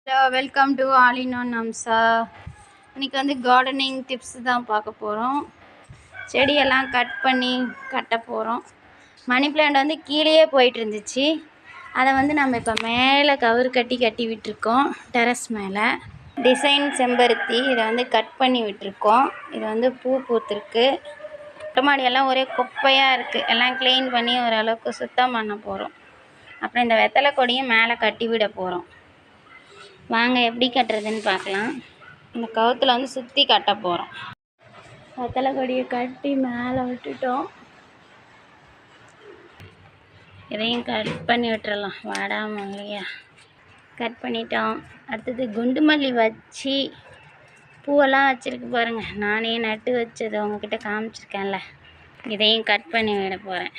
Hello, welcome to all in one Amsa. இன்றைக்கி வந்து gardening tips தான் பார்க்க போகிறோம். செடியெல்லாம் கட் பண்ணி கட்ட போகிறோம். மணி பிளான்ட் வந்து கீழேயே போயிட்டு இருந்துச்சு. அதை வந்து நம்ம இப்போ மேலே கவர் கட்டி விட்டுருக்கோம். டெரஸ் மேலே டிசைன் செம்பருத்தி இதை வந்து கட் பண்ணி விட்டுருக்கோம். இது வந்து பூ பூத்துருக்கு. மாடியெல்லாம் ஒரே குப்பையாக இருக்குது. எல்லாம் க்ளீன் பண்ணி ஓரளவுக்கு சுத்தம் பண்ண போகிறோம். அப்புறம் இந்த வெத்தலை கொடியும் மேலே கட்டி விட போகிறோம். வாங்க எப்படி கட்டுறதுன்னு பார்க்கலாம். இந்த கவுத்தில் வந்து சுற்றி கட்ட போகிறோம். வெத்தலை கொடியை கட்டி மேலே விட்டுட்டோம். இதையும் கட் பண்ணி விட்டுறலாம். வாடாமல் இல்லையா, கட் பண்ணிட்டோம். அடுத்தது குண்டு மல்லி வச்சு பூவெல்லாம் வச்சுருக்கு பாருங்கள். நானே நட்டு வச்சது உங்ககிட்ட காமிச்சிருக்கேன்ல. இதையும் கட் பண்ணி விட போகிறேன்.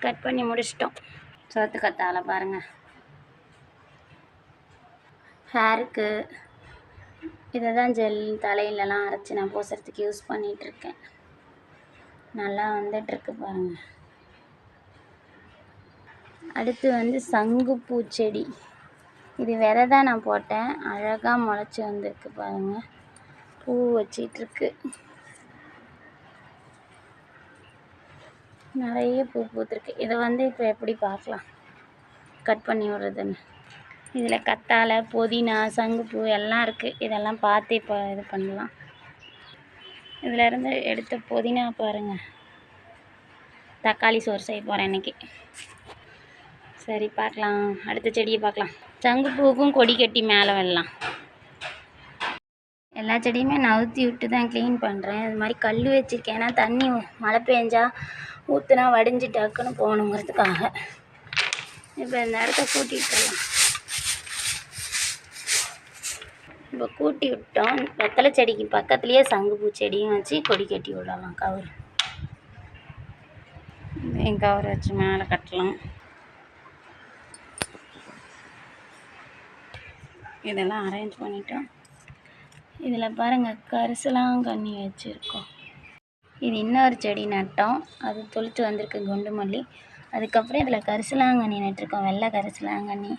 கட் பண்ணி முடிச்சிட்டோம். சோத்து கத்தால பாருங்கள். ஹேருக்கு இதை தான் ஜெல் தலையிலலாம் அரைச்சி நான் பூசுறதுக்கு யூஸ் பண்ணிகிட்ருக்கேன். நல்லா வந்துட்டுருக்கு பாருங்கள். அடுத்து வந்து சங்குப்பூ செடி. இது விதை தான் நான் போட்டேன். அழகாக முளைச்சி வந்திருக்கு பாருங்கள். பூ வச்சிட்ருக்கு. நிறைய பூ பூத்துருக்கு. இதை வந்து இப்போ எப்படி பார்க்கலாம் கட் பண்ணி விடுறதுன்னு. இதில் கத்தாழை, புதினா, சங்குப்பூ எல்லாம் இருக்குது. இதெல்லாம் பார்த்து இப்போ இது பண்ணலாம். இதிலேருந்து எடுத்த புதினா பாருங்கள். தக்காளி சோறு செய்ய போகிறேன் இன்றைக்கி. சரி பார்க்கலாம். அடுத்த செடியை பார்க்கலாம். சங்குப்பூவுக்கும் கொடி கட்டி மேலே வரலாம். எல்லா செடியுமே நவுத்தி விட்டு தான் க்ளீன் பண்ணுறேன். இது மாதிரி கல் வச்சுருக்கேன். ஏன்னா தண்ணி மழை பெஞ்சா ஊற்றுனா வடிஞ்சு டக்குன்னு போகணுங்கிறதுக்காக. இப்போ இந்த இடத்த கூட்டி விட்டுறலாம். இப்போ கூட்டி விட்டோம். வெத்தலை செடிக்கு பக்கத்துலேயே சங்குப்பூ செடியும் வச்சு கொடி கட்டி விடலாம். கவர் இதையும் கவர் வச்சு மேலே கட்டலாம். இதெல்லாம் அரேஞ்ச் பண்ணிட்டோம். இதில் பாருங்கள் கரிசலாங்கண்ணி வச்சுருக்கோம். இது இன்னொரு செடி நட்டோம். அது தொளித்து வந்திருக்கு குண்டு மல்லி. அதுக்கப்புறம் இதில் கரிசலாங்கண்ணி நட்டிருக்கோம். வெள்ளை கரிசலாங்கண்ணி.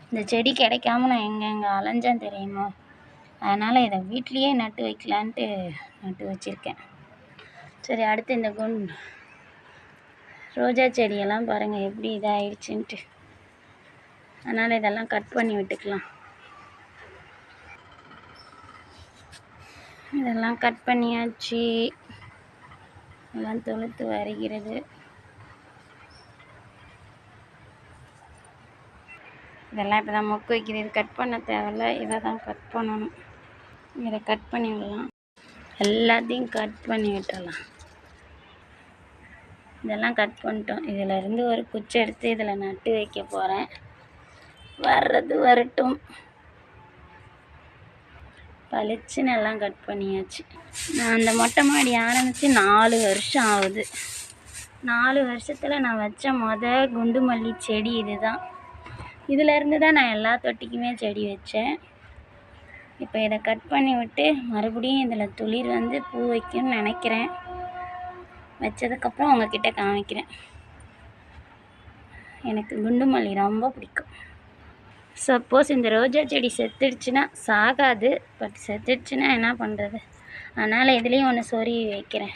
இந்த செடி கிடைக்காம நான் எங்கெங்கே அலைஞ்சேன் தெரியுமோ. அதனால் இதை வீட்லேயே நட்டு வைக்கலான்ட்டு நட்டு வச்சுருக்கேன். சரி, அடுத்து இந்த ரோஜா செடியெல்லாம் பாருங்கள் எப்படி இதாகிடுச்சுன்ட்டு. அதனால் இதெல்லாம் கட் பண்ணி விட்டுக்கலாம். இதெல்லாம் கட் பண்ணியாச்சு. எல்லாம் தொழுத்து வருகிறது. இதெல்லாம் இப்போ தான் மொக்கு வைக்கிறது. இது கட் பண்ண தேவையில்ல. இதை தான் கட் பண்ணணும். இதை கட் பண்ணி விடலாம். எல்லாத்தையும் கட் பண்ணி விட்டுறலாம். இதெல்லாம் கட் பண்ணிட்டோம். இதில் இருந்து ஒரு குச்சி எடுத்து இதில் நட்டு வைக்க போகிறேன். வர்றது வரட்டும். பளிச்சுன்னு எல்லாம் கட் பண்ணியாச்சு. நான் அந்த மொட்டை மாடி ஆரம்பித்து 4 வருஷம் ஆகுது. 4 வருஷத்தில் நான் வச்ச குண்டு மல்லி செடி இது தான். இதிலேருந்து தான் நான் எல்லா தொட்டிக்குமே செடி வச்சேன். இப்போ இதை கட் பண்ணி விட்டு மறுபடியும் இதில் துளிர் வந்து பூ வைக்கும்னு நினைக்கிறேன். வச்சதுக்கப்புறம் உங்ககிட்ட காமிக்கிறேன். எனக்கு குண்டு மல்லி ரொம்ப பிடிக்கும். சப்போஸ் இந்த ரோஜா செடி செத்துடுச்சுன்னா சாகாது. பட் செத்துடுச்சுன்னா என்ன பண்ணுறது. அதனால் இதுலேயும் ஒன்று சொருவி வைக்கிறேன்.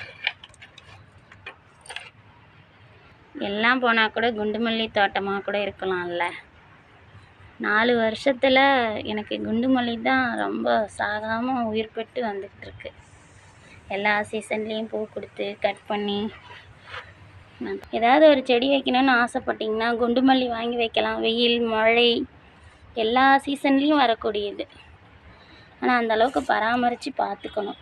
எல்லாம் போனால் கூட குண்டு மல்லி தோட்டமாக கூட இருக்கலாம்ல. 4 வருஷத்தில் எனக்கு குண்டு மல்லி தான் ரொம்ப சாகாமல் உயிர் பெற்று வந்துட்டுருக்கு. எல்லா சீசன்லேயும் பூ கொடுத்து கட் பண்ணி. ஏதாவது ஒரு செடி வைக்கணும்னு ஆசைப்பட்டிங்கன்னா குண்டு மல்லி வாங்கி வைக்கலாம். வெயில், மழை எல்லா சீசன்லேயும் வரக்கூடியது. ஆனால் அந்தளவுக்கு பராமரித்து பார்த்துக்கணும்.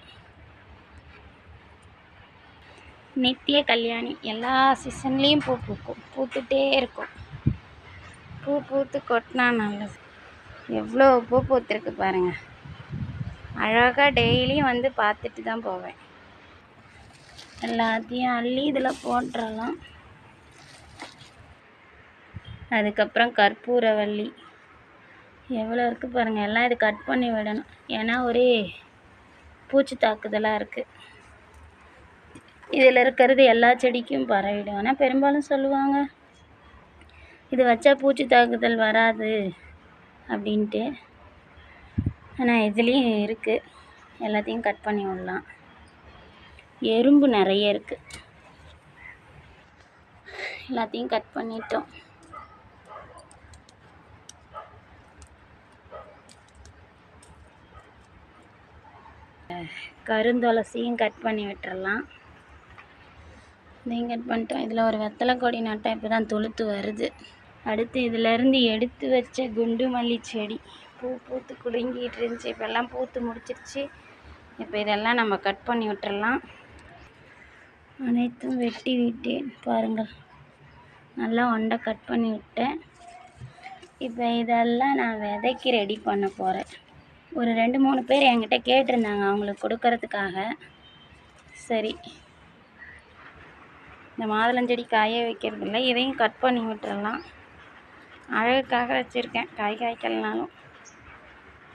நித்திய கல்யாணி. எல்லா சீசன்லேயும் பூ பூக்கும். பூத்துட்டே இருக்கும். பூ பூத்து கொட்டினா நல்லது. எவ்வளோ பூ பூத்துருக்கு பாருங்கள். அழகாக டெய்லியும் வந்து பார்த்துட்டு தான் போவேன். எல்லாத்தையும் அள்ளி இதில் போட்டுறலாம். அதுக்கப்புறம் கற்பூரவள்ளி எவ்வளோ இருக்குது பாருங்கள். எல்லாம் இது கட் பண்ணி விடணும். ஏன்னா ஒரே பூச்சி தாக்குதலாக இருக்குது. இதில் இருக்கிறது எல்லா செடிக்கும் பரவிடும். ஆனால் பெரும்பாலும் சொல்லுவாங்க இது வச்சா பூச்சி தாக்குதல் வராது அப்படின்ட்டு. ஆனால் இதுலேயும் இருக்குது, எல்லாத்தையும் கட் பண்ணி விடலாம். எறும்பு நிறைய இருக்குது, எல்லாத்தையும் கட் பண்ணிட்டோம். கருந்துளசியும் கட் பண்ணி விட்டுறலாம். இதையும் கட் பண்ணிட்டோம். இதில் ஒரு வெத்தலை கொடி நட்டால் இப்போ தான் துளுத்து வருது. அடுத்து இதிலேருந்து எடுத்து வச்ச குண்டு மல்லி செடி பூ பூத்து குலுங்கிட்டு இருந்துச்சு, இப்போல்லாம் பூத்து முடிச்சிருச்சு. இப்போ இதெல்லாம் நம்ம கட் பண்ணி விட்டுறலாம். அனைத்தும் வெட்டி விட்டேன் பாருங்கள், நல்லா ஒண்டை கட் பண்ணி விட்டேன். இப்போ இதெல்லாம் நான் விதைக்கு ரெடி பண்ண போகிறேன். ஒரு 2-3 பேர் என்கிட்ட கேட்டிருந்தாங்க, அவங்களுக்கு கொடுக்கறதுக்காக. சரி, இந்த மாதுளஞ்செடி காய வைக்கிறது இல்லை, இதையும் கட் பண்ணி விட்டுறலாம். அழகுக்காக வச்சுருக்கேன், காய்க்கலனாலும்.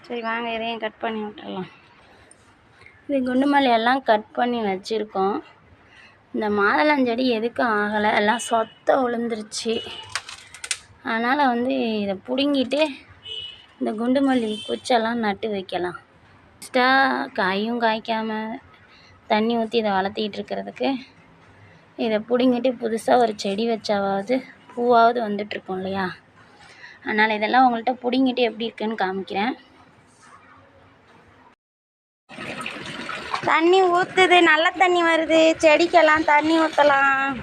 சரி வாங்க, இதையும் கட் பண்ணி விட்டுறலாம். இது குண்டு மல்லி எல்லாம் கட் பண்ணி வச்சுருக்கோம். இந்த மாதுளஞ்செடி எதுக்கும் ஆகலை, எல்லாம் சொத்தை விழுந்துருச்சு. அதனால் இதை பிடுங்கிட்டு இந்த குண்டு மல்லி குச்செல்லாம் நட்டு வைக்கலாம். எக்ஸ்ட்ராக காயும் காய்க்காமல் தண்ணி ஊற்றி இதை வளர்த்திட்டு இருக்கிறதுக்கு இதை பிடுங்கிட்டு புதுசாக ஒரு செடி வச்சாவது பூவாவது வந்துட்டுருக்கோம் இல்லையா? அதனால் இதெல்லாம் உங்கள்கிட்ட பிடுங்கிட்டு எப்படி இருக்குன்னு காமிக்கிறேன். தண்ணி ஊற்றுது, நல்ல தண்ணி வருது, செடிக்கெல்லாம் தண்ணி ஊற்றலாம்.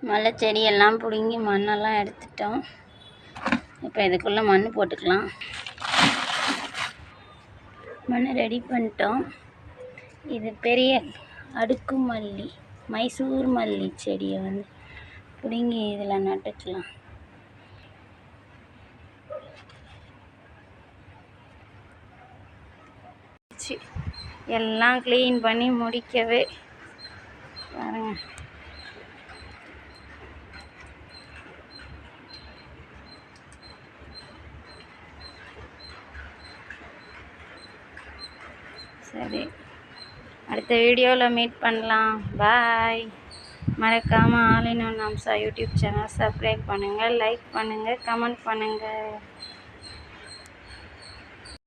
மல்லை செடியெல்லாம் பிடுங்கி மண்ணெல்லாம் எடுத்துட்டோம். இப்போ இதுக்குள்ளே மண் போட்டுக்கலாம். மண் ரெடி பண்ணிட்டோம். இது பெரிய அடுக்கு மல்லி, மைசூர் மல்லி செடியை பிடுங்கி இதில் நட்டுக்கலாம். எல்லாம் க்ளீன் பண்ணி முடிக்கவே பாருங்க. சரி, அடுத்த வீடியோவில் மீட் பண்ணலாம். பாய். மறக்காமல் all in one Amsa YouTube channel subscribe பண்ணுங்கள், லைக் பண்ணுங்கள், கமெண்ட் பண்ணுங்கள்.